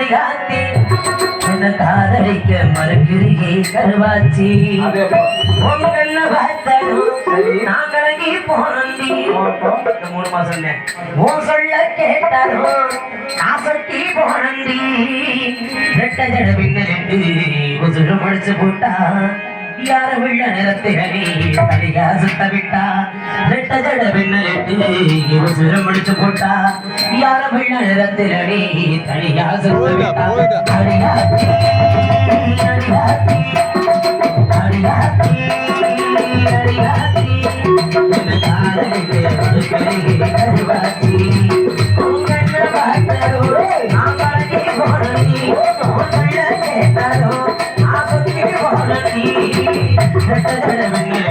அடியாத்தி என்ன காதலிக்க மறுக்கிறியே கருவாச்சி உங்கள பார்த்தனும் நான் கலங்கி போனந்தி 3 மாசம் உன் சொல்ல கேட்டாலும் நான் சொட்டி போனந்தி ரெட்ட ஜட பின்னலிட்டு உசுறு முடிச்சு போட்டா யார உள்ள நிறத்தினி தனியா சுத்த விட்டா ரெட்ட ஜட பின்னலிட்டு உசுறு முடிச்சு போட்டா யார உள்ள நிறத்தினி தனியா சுத்த விட்டா அடியாத்தி அடியாத்தி அடியாத்தி அடியாத்தி என்ன காதலிக்க மறுக்கிறியே கருவாச்சி உங்கள பார்த்தரோ நான் கலங்கி போனந்தி உன் சொல்ல கேட்டாரோ நான் சொத்தி போனந்தி ரெட்ட ஜட பின்னலிட்டு